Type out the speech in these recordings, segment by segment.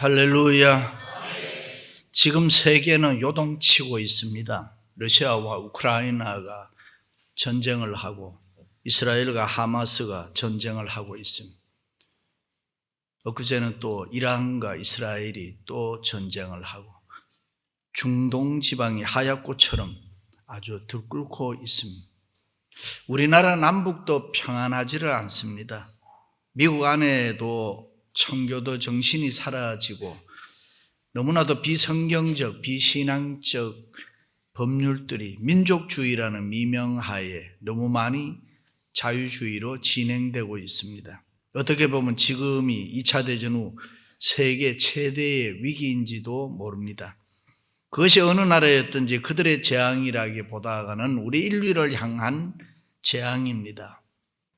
할렐루야. 지금 세계는 요동치고 있습니다. 러시아와 우크라이나가 전쟁을 하고 이스라엘과 하마스가 전쟁을 하고 있습니다. 엊그제는 또 이란과 이스라엘이 또 전쟁을 하고 중동 지방이 하얗고처럼 아주 들끓고 있습니다. 우리나라 남북도 평안하지를 않습니다. 미국 안에도 청교도 정신이 사라지고 너무나도 비성경적, 비신앙적 법률들이 민족주의라는 미명하에 너무 많이 자유주의로 진행되고 있습니다. 어떻게 보면 지금이 2차 대전 후 세계 최대의 위기인지도 모릅니다. 그것이 어느 나라였든지 그들의 재앙이라기보다는 우리 인류를 향한 재앙입니다.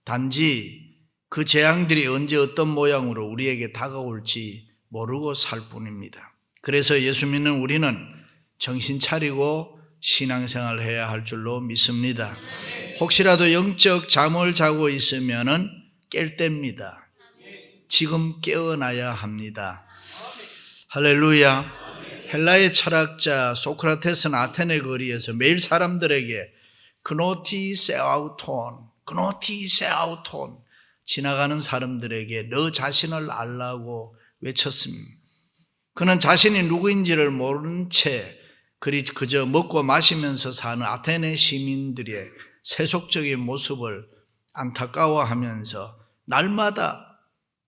단지 그 재앙들이 언제 어떤 모양으로 우리에게 다가올지 모르고 살 뿐입니다. 그래서 예수 믿는 우리는 정신 차리고 신앙생활을 해야 할 줄로 믿습니다. 혹시라도 영적 잠을 자고 있으면 깰 때입니다. 지금 깨어나야 합니다. 할렐루야. 헬라의 철학자 소크라테스는 아테네 거리에서 매일 사람들에게 그노티 세아우톤 지나가는 사람들에게 너 자신을 알라고 외쳤습니다. 그는 자신이 누구인지를 모른 채 그저 먹고 마시면서 사는 아테네 시민들의 세속적인 모습을 안타까워하면서 날마다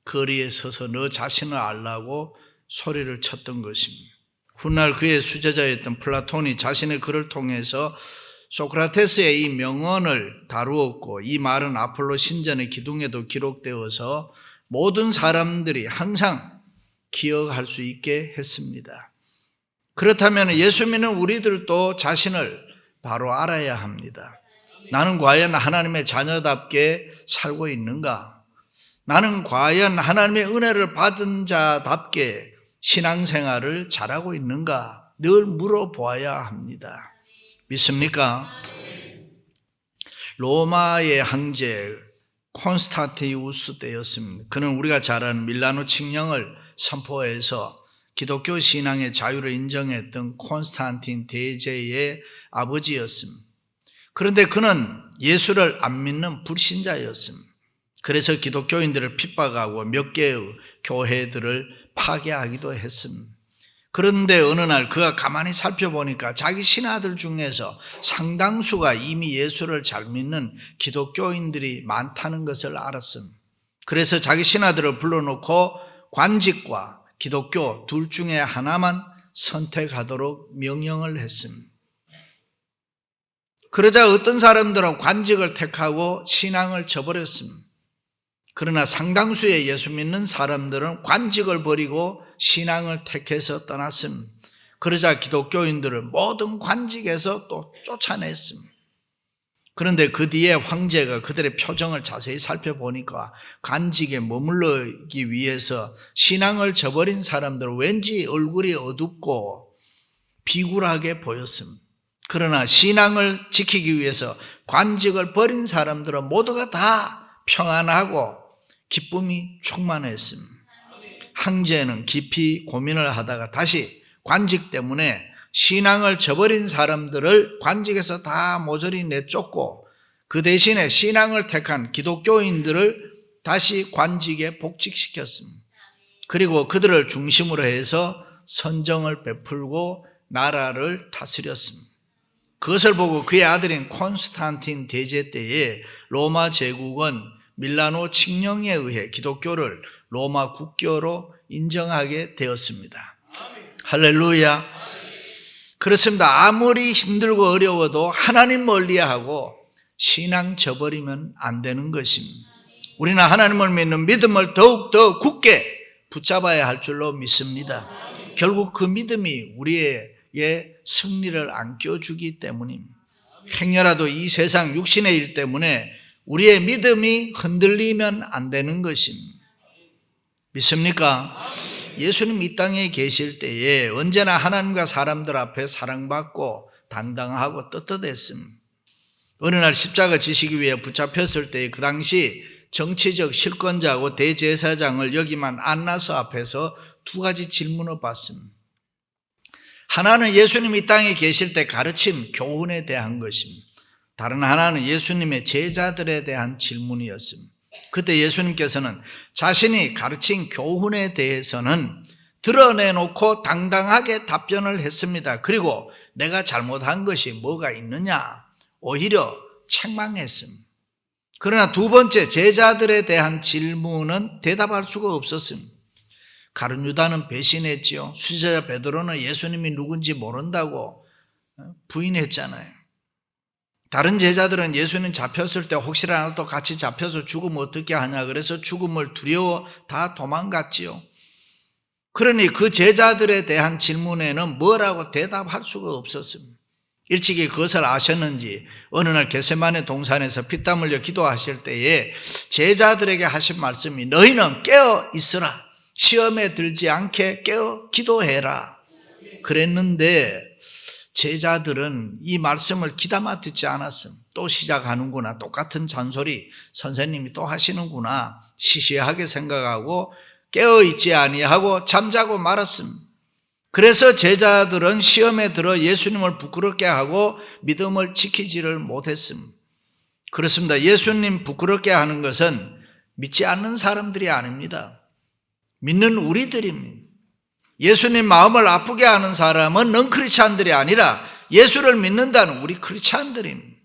거리에 서서 너 자신을 알라고 소리를 쳤던 것입니다. 훗날 그의 수제자였던 플라톤이 자신의 글을 통해서 소크라테스의 이 명언을 다루었고 이 말은 아폴로 신전의 기둥에도 기록되어서 모든 사람들이 항상 기억할 수 있게 했습니다. 그렇다면 예수 믿는 우리들도 자신을 바로 알아야 합니다. 나는 과연 하나님의 자녀답게 살고 있는가? 나는 과연 하나님의 은혜를 받은 자답게 신앙생활을 잘하고 있는가? 늘 물어보아야 합니다. 믿습니까? 로마의 황제 콘스탄티우스 때였습니다. 그는 우리가 잘 아는 밀라노 칙령을 선포해서 기독교 신앙의 자유를 인정했던 콘스탄틴 대제의 아버지였습니다. 그런데 그는 예수를 안 믿는 불신자였습니다. 그래서 기독교인들을 핍박하고 몇 개의 교회들을 파괴하기도 했습니다. 그런데 어느 날 그가 가만히 살펴보니까 자기 신하들 중에서 상당수가 이미 예수를 잘 믿는 기독교인들이 많다는 것을 알았습니다. 그래서 자기 신하들을 불러놓고 관직과 기독교 둘 중에 하나만 선택하도록 명령을 했습니다. 그러자 어떤 사람들은 관직을 택하고 신앙을 저버렸습니다. 그러나 상당수의 예수 믿는 사람들은 관직을 버리고 신앙을 택해서 떠났습니다. 그러자 기독교인들을 모든 관직에서 또 쫓아냈습니다. 그런데 그 뒤에 황제가 그들의 표정을 자세히 살펴보니까 관직에 머물러기 위해서 신앙을 저버린 사람들은 왠지 얼굴이 어둡고 비굴하게 보였습니다. 그러나 신앙을 지키기 위해서 관직을 버린 사람들은 모두가 다 평안하고 기쁨이 충만했습니다. 황제는 깊이 고민을 하다가 다시 관직 때문에 신앙을 저버린 사람들을 관직에서 다 모조리 내쫓고 그 대신에 신앙을 택한 기독교인들을 다시 관직에 복직시켰습니다. 그리고 그들을 중심으로 해서 선정을 베풀고 나라를 다스렸습니다. 그것을 보고 그의 아들인 콘스탄틴 대제 때에 로마 제국은 밀라노 칙령에 의해 기독교를 로마 국교로 인정하게 되었습니다. 할렐루야. 그렇습니다. 아무리 힘들고 어려워도 하나님 멀리하고 신앙 저버리면 안 되는 것입니다. 우리는 하나님을 믿는 믿음을 더욱더 굳게 붙잡아야 할 줄로 믿습니다. 결국 그 믿음이 우리에게 승리를 안겨주기 때문입니다. 행여라도 이 세상 육신의 일 때문에 우리의 믿음이 흔들리면 안 되는 것입니다. 믿습니까? 예수님 이 땅에 계실 때에 언제나 하나님과 사람들 앞에 사랑받고 당당하고 떳떳했습니다. 어느 날 십자가 지시기 위해 붙잡혔을 때 그 당시 정치적 실권자고 대제사장을 여기만 안나스 앞에서 두 가지 질문을 받습니다. 하나는 예수님이 이 땅에 계실 때 가르침, 교훈에 대한 것입니다. 다른 하나는 예수님의 제자들에 대한 질문이었습니다. 그때 예수님께서는 자신이 가르친 교훈에 대해서는 드러내놓고 당당하게 답변을 했습니다. 그리고 내가 잘못한 것이 뭐가 있느냐? 오히려 책망했습니다. 그러나 두 번째 제자들에 대한 질문은 대답할 수가 없었습니다. 가룟 유다는 배신했지요. 수제자 베드로는 예수님이 누군지 모른다고 부인했잖아요. 다른 제자들은 예수님 잡혔을 때 혹시라도 같이 잡혀서 죽으면 어떻게 하냐 그래서 죽음을 두려워 다 도망갔지요. 그러니 그 제자들에 대한 질문에는 뭐라고 대답할 수가 없었습니다. 일찍이 그것을 아셨는지 어느 날 겟세마네 동산에서 피땀 흘려 기도하실 때에 제자들에게 하신 말씀이 너희는 깨어 있으라. 시험에 들지 않게 깨어 기도해라. 그랬는데 제자들은 이 말씀을 귀담아 듣지 않았습니다. 또 시작하는구나. 똑같은 잔소리 선생님이 또 하시는구나. 시시하게 생각하고 깨어있지 아니하고 잠자고 말았습니다. 그래서 제자들은 시험에 들어 예수님을 부끄럽게 하고 믿음을 지키지를 못했습니다. 그렇습니다. 예수님 부끄럽게 하는 것은 믿지 않는 사람들이 아닙니다. 믿는 우리들입니다. 예수님 마음을 아프게 하는 사람은 넌 크리스찬들이 아니라 예수를 믿는다는 우리 크리스찬들입니다.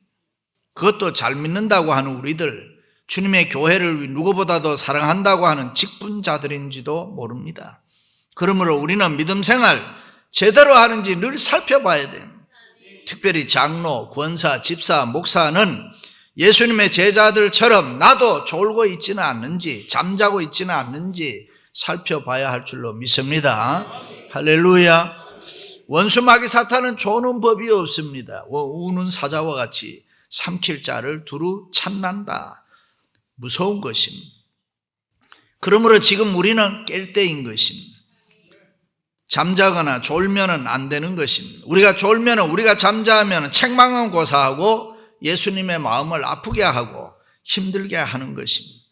그것도 잘 믿는다고 하는 우리들, 주님의 교회를 누구보다도 사랑한다고 하는 직분자들인지도 모릅니다. 그러므로 우리는 믿음 생활 제대로 하는지 늘 살펴봐야 됩니다. 특별히 장로, 권사, 집사, 목사는 예수님의 제자들처럼 나도 졸고 있지는 않는지, 잠자고 있지는 않는지 살펴봐야 할 줄로 믿습니다. 할렐루야. 원수 마귀 사탄은 조는 법이 없습니다. 우는 사자와 같이 삼킬 자를 두루 찾는다. 무서운 것입니다. 그러므로 지금 우리는 깰 때인 것입니다. 잠자거나 졸면은 안 되는 것입니다. 우리가 졸면은, 우리가 잠자면은 책망은 고사하고 예수님의 마음을 아프게 하고 힘들게 하는 것입니다.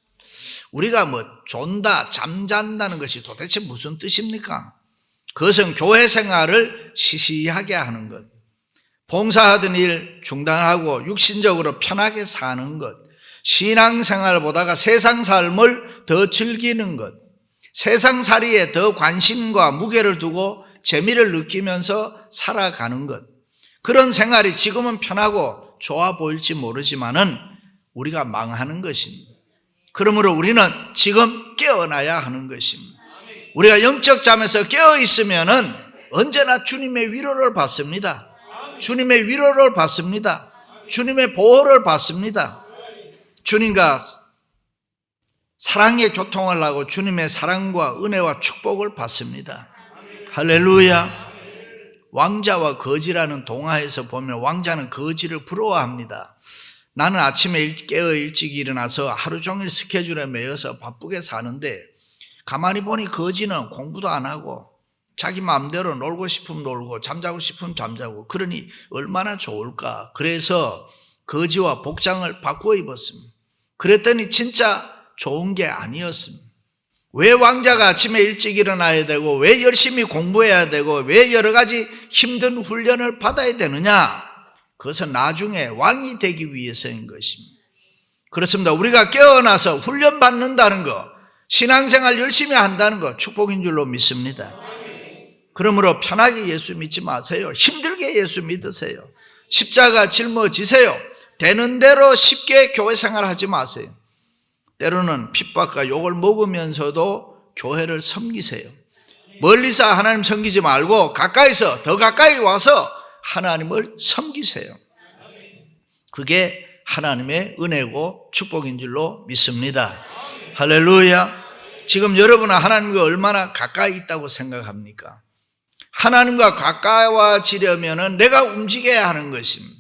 우리가 존다, 잠잔다는 것이 도대체 무슨 뜻입니까? 그것은 교회 생활을 시시하게 하는 것, 봉사하던 일 중단하고 육신적으로 편하게 사는 것, 신앙생활보다가 세상 삶을 더 즐기는 것, 세상살이에 더 관심과 무게를 두고 재미를 느끼면서 살아가는 것, 그런 생활이 지금은 편하고 좋아 보일지 모르지만은 우리가 망하는 것입니다. 그러므로 우리는 지금 깨어나야 하는 것입니다. 우리가 영적 잠에서 깨어 있으면은 언제나 주님의 위로를 받습니다. 주님의 위로를 받습니다. 주님의 보호를 받습니다. 주님과 사랑의 교통을 하고 주님의 사랑과 은혜와 축복을 받습니다. 할렐루야. 왕자와 거지라는 동화에서 보면 왕자는 거지를 부러워합니다. 나는 아침에 깨어 일찍 일어나서 하루 종일 스케줄에 매여서 바쁘게 사는데 가만히 보니 거지는 공부도 안 하고 자기 마음대로 놀고 싶으면 놀고 잠자고 싶으면 잠자고, 그러니 얼마나 좋을까. 그래서 거지와 복장을 바꾸어 입었습니다. 그랬더니 진짜 좋은 게 아니었습니다. 왜 왕자가 아침에 일찍 일어나야 되고 왜 열심히 공부해야 되고 왜 여러 가지 힘든 훈련을 받아야 되느냐? 그것은 나중에 왕이 되기 위해서인 것입니다. 그렇습니다. 우리가 깨어나서 훈련받는다는 것, 신앙생활 열심히 한다는 것 축복인 줄로 믿습니다. 그러므로 편하게 예수 믿지 마세요. 힘들게 예수 믿으세요. 십자가 짊어지세요. 되는 대로 쉽게 교회 생활하지 마세요. 때로는 핍박과 욕을 먹으면서도 교회를 섬기세요. 멀리서 하나님 섬기지 말고 가까이서, 더 가까이 와서 하나님을 섬기세요. 그게 하나님의 은혜고 축복인 줄로 믿습니다. 할렐루야. 지금 여러분은 하나님과 얼마나 가까이 있다고 생각합니까? 하나님과 가까워지려면 내가 움직여야 하는 것입니다.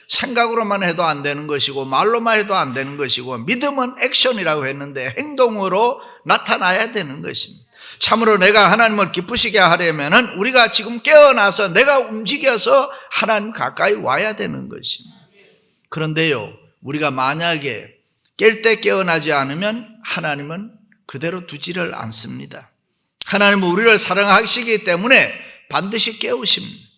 생각으로만 해도 안 되는 것이고 말로만 해도 안 되는 것이고, 믿음은 액션이라고 했는데 행동으로 나타나야 되는 것입니다. 참으로 내가 하나님을 기쁘시게 하려면 우리가 지금 깨어나서 내가 움직여서 하나님 가까이 와야 되는 것입니다. 그런데요, 우리가 만약에 깰 때 깨어나지 않으면 하나님은 그대로 두지를 않습니다. 하나님은 우리를 사랑하시기 때문에 반드시 깨우십니다.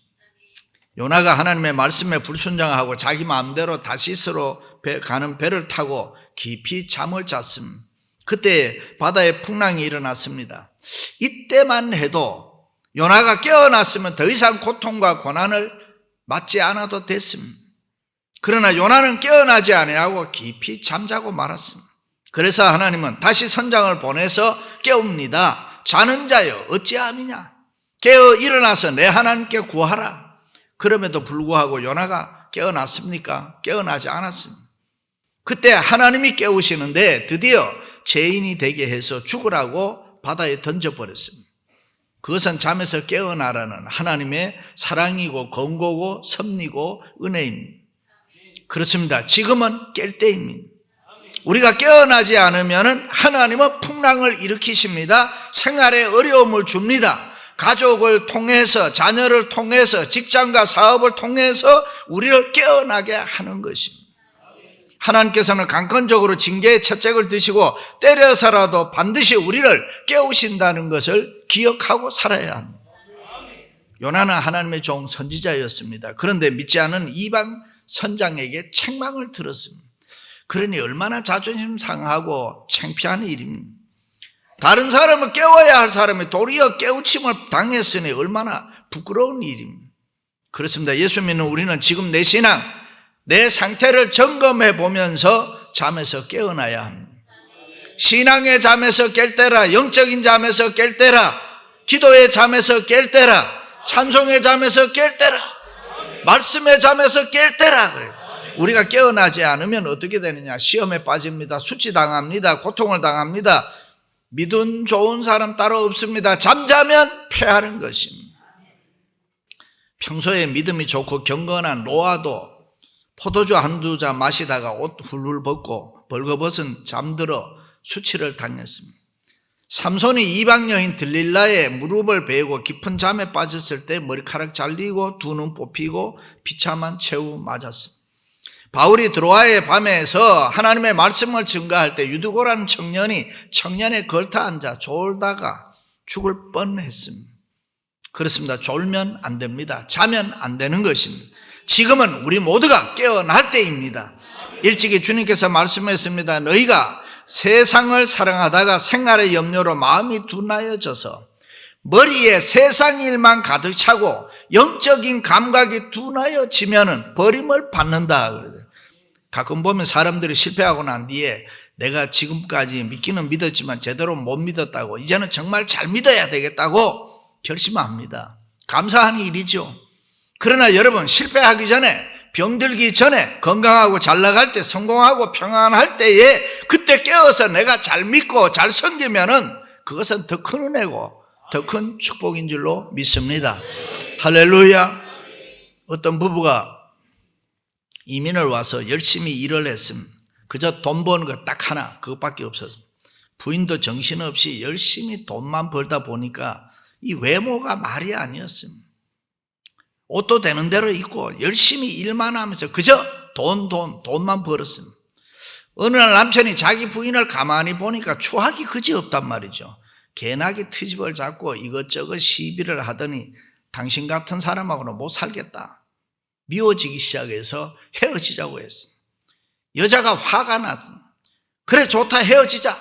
요나가 하나님의 말씀에 불순종하고 자기 마음대로 다시스로 가는 배를 타고 깊이 잠을 잤습니다. 그때 바다에 풍랑이 일어났습니다. 이때만 해도 요나가 깨어났으면 더 이상 고통과 고난을 맞지 않아도 됐습니다. 그러나 요나는 깨어나지 아니하고 깊이 잠자고 말았습니다. 그래서 하나님은 다시 선장을 보내서 깨웁니다. 자는 자여 어찌함이냐, 깨어 일어나서 내 하나님께 구하라. 그럼에도 불구하고 요나가 깨어났습니까? 깨어나지 않았습니다. 그때 하나님이 깨우시는데 드디어 죄인이 되게 해서 죽으라고 바다에 던져버렸습니다. 그것은 잠에서 깨어나라는 하나님의 사랑이고 권고고 섭리고 은혜입니다. 그렇습니다. 지금은 깰 때입니다. 우리가 깨어나지 않으면 하나님은 풍랑을 일으키십니다. 생활에 어려움을 줍니다. 가족을 통해서, 자녀를 통해서, 직장과 사업을 통해서 우리를 깨어나게 하는 것입니다. 하나님께서는 강권적으로 징계의 채찍을 드시고 때려서라도 반드시 우리를 깨우신다는 것을 기억하고 살아야 합니다. 요나는 하나님의 종 선지자였습니다. 그런데 믿지 않은 이방 선장에게 책망을 들었습니다. 그러니 얼마나 자존심 상하고 창피한 일입니다. 다른 사람을 깨워야 할 사람이 도리어 깨우침을 당했으니 얼마나 부끄러운 일입니다. 그렇습니다. 예수 믿는 우리는 지금 내 신앙, 내 상태를 점검해 보면서 잠에서 깨어나야 합니다. 신앙의 잠에서 깰 때라, 영적인 잠에서 깰 때라, 기도의 잠에서 깰 때라, 찬송의 잠에서 깰 때라, 말씀의 잠에서 깰 때라. 그래요. 우리가 깨어나지 않으면 어떻게 되느냐? 시험에 빠집니다. 수치당합니다. 고통을 당합니다. 믿음 좋은 사람 따로 없습니다. 잠자면 패하는 것입니다. 평소에 믿음이 좋고 경건한 노아도 포도주 한두 잔 마시다가 옷 훌훌 벗고 벌거벗은 잠들어 수치를 당했습니다. 삼손이 이방 여인 들릴라의 무릎을 베고 깊은 잠에 빠졌을 때 머리카락 잘리고 두 눈 뽑히고 비참한 최후 맞았습니다. 바울이 드로아의 밤에서 하나님의 말씀을 증거할 때 유두고라는 청년에 걸터 앉아 졸다가 죽을 뻔했습니다. 그렇습니다. 졸면 안 됩니다. 자면 안 되는 것입니다. 지금은 우리 모두가 깨어날 때입니다. 일찍이 주님께서 말씀했습니다. 너희가 세상을 사랑하다가 생활의 염려로 마음이 둔하여져서 머리에 세상 일만 가득 차고 영적인 감각이 둔하여지면 버림을 받는다. 가끔 보면 사람들이 실패하고 난 뒤에 내가 지금까지 믿기는 믿었지만 제대로 못 믿었다고, 이제는 정말 잘 믿어야 되겠다고 결심합니다. 감사한 일이죠. 그러나 여러분, 실패하기 전에, 병들기 전에, 건강하고 잘 나갈 때, 성공하고 평안할 때에 그때 깨어서 내가 잘 믿고 잘 섬기면은 그것은 더 큰 은혜고 더 큰 축복인 줄로 믿습니다. 할렐루야. 어떤 부부가 이민을 와서 열심히 일을 했습니다. 그저 돈 버는 거 딱 하나, 그것밖에 없었습니다. 부인도 정신없이 열심히 돈만 벌다 보니까 이 외모가 말이 아니었습니다. 옷도 되는 대로 입고 열심히 일만 하면서 그저 돈만 벌었습니다. 어느 날 남편이 자기 부인을 가만히 보니까 추악이 그지없단 말이죠. 개나기 트집을 잡고 이것저것 시비를 하더니 당신 같은 사람하고는 못 살겠다. 미워지기 시작해서 헤어지자고 했습니다. 여자가 화가 났습니다. 그래, 좋다, 헤어지자.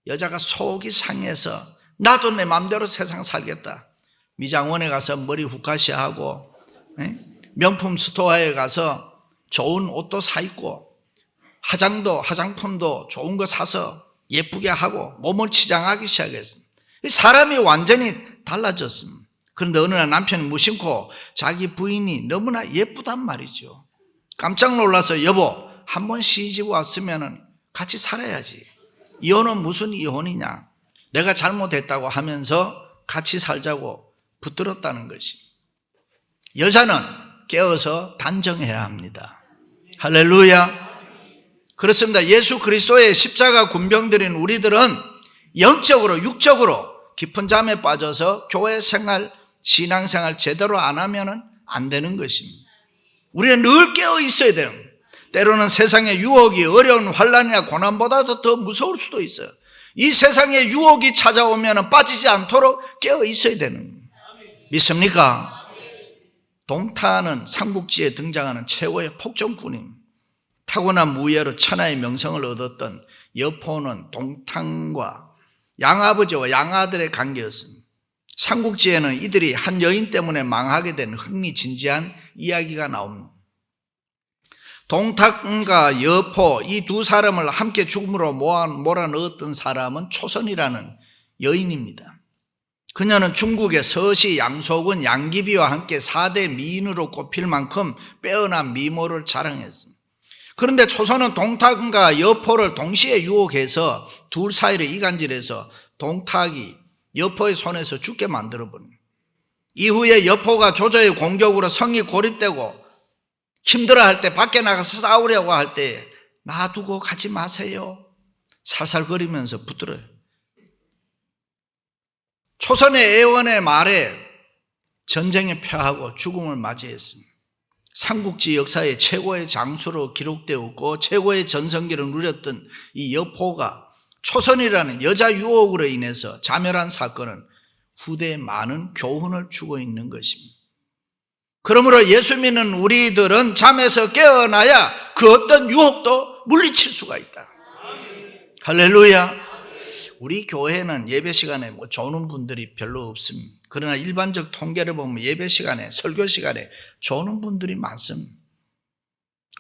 여자가 속이 상해서 나도 내 맘대로 세상 살겠다. 미장원에 가서 머리 후카시하고 명품 스토어에 가서 좋은 옷도 사 입고 화장품도 좋은 거 사서 예쁘게 하고 몸을 치장하기 시작했습니다. 사람이 완전히 달라졌습니다. 그런데 어느 날 남편이 무심코 자기 부인이 너무나 예쁘단 말이죠. 깜짝 놀라서 여보, 한번 시집 왔으면 같이 살아야지. 이혼은 무슨 이혼이냐. 내가 잘못했다고 하면서 같이 살자고 붙들었다는 것입니다. 여자는 깨어서 단정해야 합니다. 할렐루야. 그렇습니다. 예수 그리스도의 십자가 군병들인 우리들은 영적으로 육적으로 깊은 잠에 빠져서 교회 생활, 신앙생활 제대로 안 하면 안 되는 것입니다. 우리는 늘 깨어 있어야 되는 거예요. 때로는 세상의 유혹이 어려운 환난이나 고난보다도 더 무서울 수도 있어요. 이 세상에 유혹이 찾아오면 빠지지 않도록 깨어 있어야 되는 거예요. 믿습니까? 동타는 삼국지에 등장하는 최고의 폭정꾼입니다. 타고난 무예로 천하의 명성을 얻었던 여포는 동탕과 양아버지와 양아들의 관계였습니다. 삼국지에는 이들이 한 여인 때문에 망하게 된 흥미진지한 이야기가 나옵니다. 동탁과 여포 이 두 사람을 함께 죽음으로 몰아넣었던 사람은 초선이라는 여인입니다. 그녀는 중국의 서시 양소군 양귀비와 함께 4대 미인으로 꼽힐 만큼 빼어난 미모를 자랑했습니다. 그런데 초선은 동탁과 여포를 동시에 유혹해서 둘 사이를 이간질해서 동탁이 여포의 손에서 죽게 만들어버립니다. 이후에 여포가 조조의 공격으로 성이 고립되고 힘들어할 때 밖에 나가서 싸우려고 할 때 놔두고 가지 마세요 살살거리면서 붙들어요. 초선의 애원의 말에 전쟁에 패하고 죽음을 맞이했습니다. 삼국지 역사의 최고의 장수로 기록되었고 최고의 전성기를 누렸던 이 여포가 초선이라는 여자 유혹으로 인해서 자멸한 사건은 후대에 많은 교훈을 주고 있는 것입니다. 그러므로 예수 믿는 우리들은 잠에서 깨어나야 그 어떤 유혹도 물리칠 수가 있다. 할렐루야. 우리 교회는 예배 시간에 조는 분들이 별로 없습니다. 그러나 일반적 통계를 보면 예배 시간에 설교 시간에 조는 분들이 많습니다.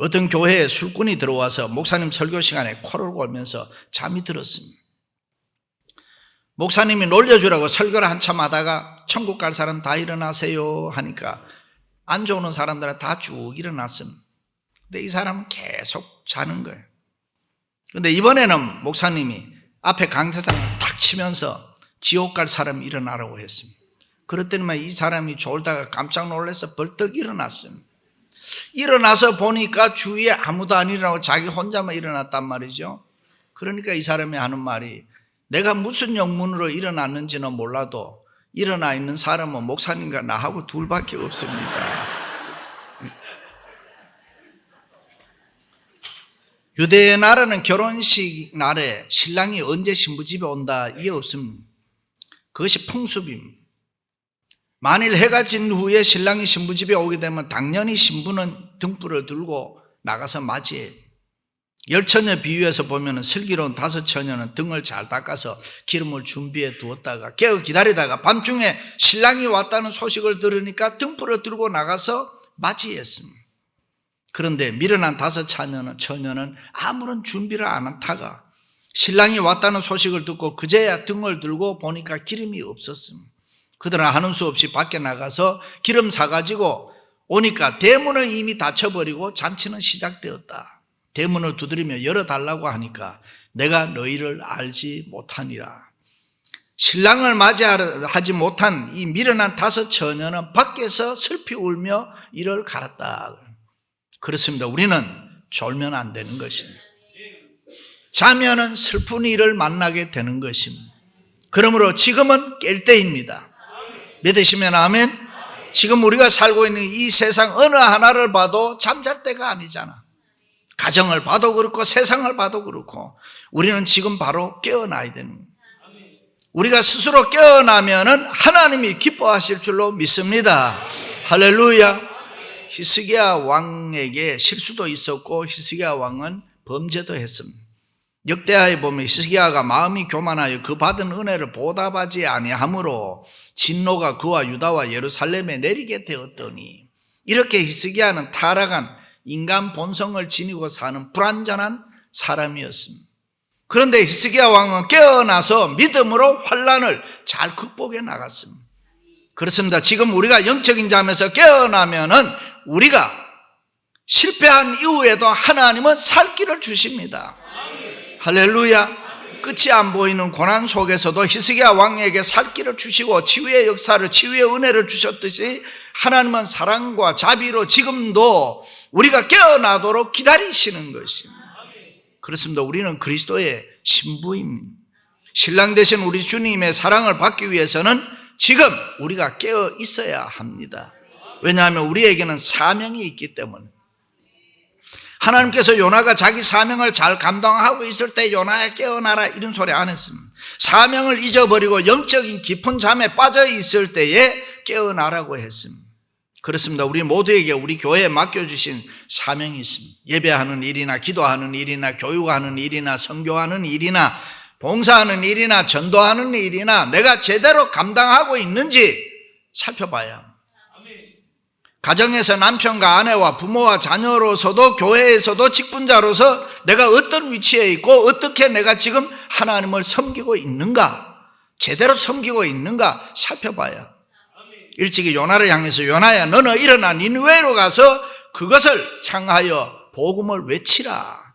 어떤 교회에 술꾼이 들어와서 목사님 설교 시간에 코를 골면서 잠이 들었습니다. 목사님이 놀려주라고 설교를 한참 하다가 천국 갈 사람 다 일어나세요 하니까 안 좋은 사람들은 다 쭉 일어났습니다. 근데 이 사람은 계속 자는 거예요. 근데 이번에는 목사님이 앞에 강대상을 탁 치면서 지옥 갈 사람 일어나라고 했습니다. 그랬더니만 이 사람이 졸다가 깜짝 놀라서 벌떡 일어났습니다. 일어나서 보니까 주위에 아무도 안 일어나고 자기 혼자만 일어났단 말이죠. 그러니까 이 사람이 하는 말이 내가 무슨 영문으로 일어났는지는 몰라도 일어나 있는 사람은 목사님과 나하고 둘밖에 없습니다. 유대의 나라는 결혼식 날에 신랑이 언제 신부집에 온다 이게 없습니다. 그것이 풍습입니다. 만일 해가 진 후에 신랑이 신부집에 오게 되면 당연히 신부는 등불을 들고 나가서 맞이해요. 10처녀 비유에서 보면 슬기로운 5처녀는 등을 잘 닦아서 기름을 준비해 두었다가 깨어 기다리다가 밤중에 신랑이 왔다는 소식을 들으니까 등불을 들고 나가서 맞이했습니다. 그런데 미련한 5처녀는 아무런 준비를 안 하다가 신랑이 왔다는 소식을 듣고 그제야 등을 들고 보니까 기름이 없었습니다. 그들은 하는 수 없이 밖에 나가서 기름 사가지고 오니까 대문을 이미 닫혀버리고 잔치는 시작되었다. 대문을 두드리며 열어달라고 하니까 내가 너희를 알지 못하니라. 신랑을 맞이하지 못한 이 미련한 5처녀는 밖에서 슬피 울며 이를 갈았다. 그렇습니다. 우리는 졸면 안 되는 것입니다. 자면은 슬픈 일을 만나게 되는 것입니다. 그러므로 지금은 깰 때입니다. 믿으시면 아멘. 지금 우리가 살고 있는 이 세상 어느 하나를 봐도 잠잘 때가 아니잖아. 가정을 봐도 그렇고 세상을 봐도 그렇고 우리는 지금 바로 깨어나야 되는 거예요. 우리가 스스로 깨어나면은 하나님이 기뻐하실 줄로 믿습니다. 할렐루야. 히스기야 왕에게 실수도 있었고 히스기야 왕은 범죄도 했습니다. 역대하에 보면 히스기야가 마음이 교만하여 그 받은 은혜를 보답하지 아니하므로 진노가 그와 유다와 예루살렘에 내리게 되었더니 이렇게 히스기야는 타락한 인간 본성을 지니고 사는 불완전한 사람이었습니다. 그런데 히스기야 왕은 깨어나서 믿음으로 환난을 잘 극복해 나갔습니다. 그렇습니다. 지금 우리가 영적인 잠에서 깨어나면은 우리가 실패한 이후에도 하나님은 살 길을 주십니다. 할렐루야. 끝이 안 보이는 고난 속에서도 히스기야 왕에게 살 길을 주시고 치유의 역사를 치유의 은혜를 주셨듯이 하나님은 사랑과 자비로 지금도 우리가 깨어나도록 기다리시는 것입니다. 그렇습니다. 우리는 그리스도의 신부입니다. 신랑 되신 우리 주님의 사랑을 받기 위해서는 지금 우리가 깨어 있어야 합니다. 왜냐하면 우리에게는 사명이 있기 때문에 하나님께서 요나가 자기 사명을 잘 감당하고 있을 때 요나야 깨어나라 이런 소리 안 했습니다. 사명을 잊어버리고 영적인 깊은 잠에 빠져 있을 때에 깨어나라고 했습니다. 그렇습니다. 우리 모두에게 우리 교회에 맡겨주신 사명이 있습니다. 예배하는 일이나 기도하는 일이나 교육하는 일이나 선교하는 일이나 봉사하는 일이나 전도하는 일이나 내가 제대로 감당하고 있는지 살펴봐야. 가정에서 남편과 아내와 부모와 자녀로서도 교회에서도 직분자로서 내가 어떤 위치에 있고 어떻게 내가 지금 하나님을 섬기고 있는가, 제대로 섬기고 있는가 살펴봐야. 일찍이 요나를 향해서 요나야 너는 일어나 니느웨로 가서 그것을 향하여 복음을 외치라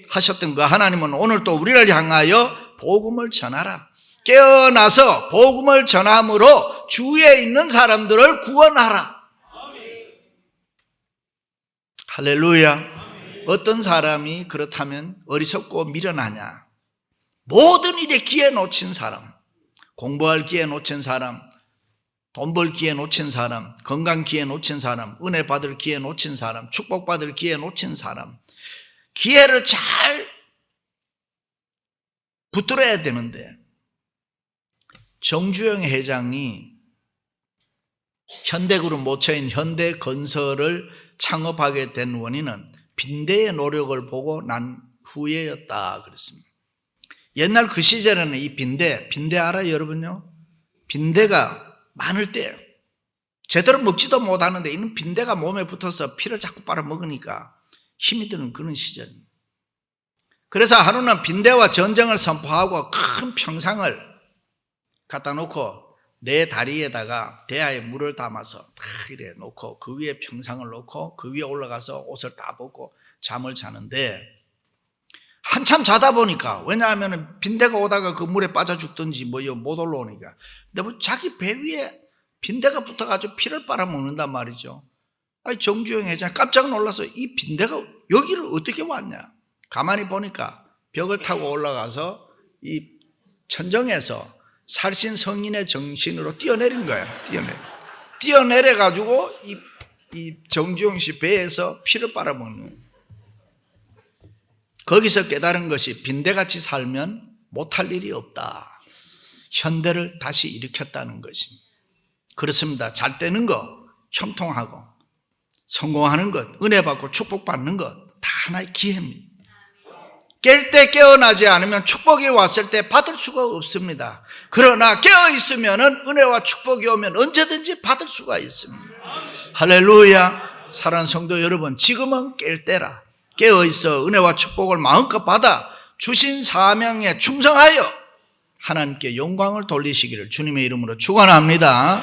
하셨던 그 하나님은 오늘 또 우리를 향하여 복음을 전하라, 깨어나서 복음을 전함으로 주위에 있는 사람들을 구원하라. 할렐루야. 어떤 사람이 그렇다면 어리석고 미련하냐? 모든 일에 기회 놓친 사람, 공부할 기회 놓친 사람, 돈 벌 기회 놓친 사람, 건강 기회 놓친 사람, 은혜 받을 기회 놓친 사람, 축복받을 기회 놓친 사람, 기회를 잘 붙들어야 되는데 정주영 회장이 현대그룹 모처인 현대건설을 창업하게 된 원인은 빈대의 노력을 보고 난 후에였다 그랬습니다. 옛날 그 시절에는 이 빈대 알아요 여러분요? 빈대가 많을 때예요. 제대로 먹지도 못하는데 이는 빈대가 몸에 붙어서 피를 자꾸 빨아먹으니까 힘이 드는 그런 시절입니다. 그래서 하루는 빈대와 전쟁을 선포하고 큰 평상을 갖다 놓고 내 다리에다가 대야에 물을 담아서 딱 이래 놓고 그 위에 평상을 놓고 그 위에 올라가서 옷을 다 벗고 잠을 자는데 한참 자다 보니까, 왜냐하면 빈대가 오다가 그 물에 빠져 죽든지 못 올라오니까, 근데 뭐 자기 배 위에 빈대가 붙어가지고 피를 빨아먹는단 말이죠. 아니 정주영 회장 깜짝 놀라서 이 빈대가 여기를 어떻게 왔냐, 가만히 보니까 벽을 타고 올라가서 이 천정에서 살신 성인의 정신으로 뛰어내린 거예요. 뛰어내려가지고 이 정주영 씨 배에서 피를 빨아먹는 거예요. 거기서 깨달은 것이 빈대같이 살면 못할 일이 없다. 현대를 다시 일으켰다는 것입니다. 그렇습니다. 잘 되는 것, 형통하고 성공하는 것, 은혜 받고 축복받는 것 다 하나의 기회입니다. 깰 때 깨어나지 않으면 축복이 왔을 때 받을 수가 없습니다. 그러나 깨어있으면 은혜와 축복이 오면 언제든지 받을 수가 있습니다. 할렐루야. 사랑하는 성도 여러분, 지금은 깰 때라. 깨어있어 은혜와 축복을 마음껏 받아 주신 사명에 충성하여 하나님께 영광을 돌리시기를 주님의 이름으로 축원합니다.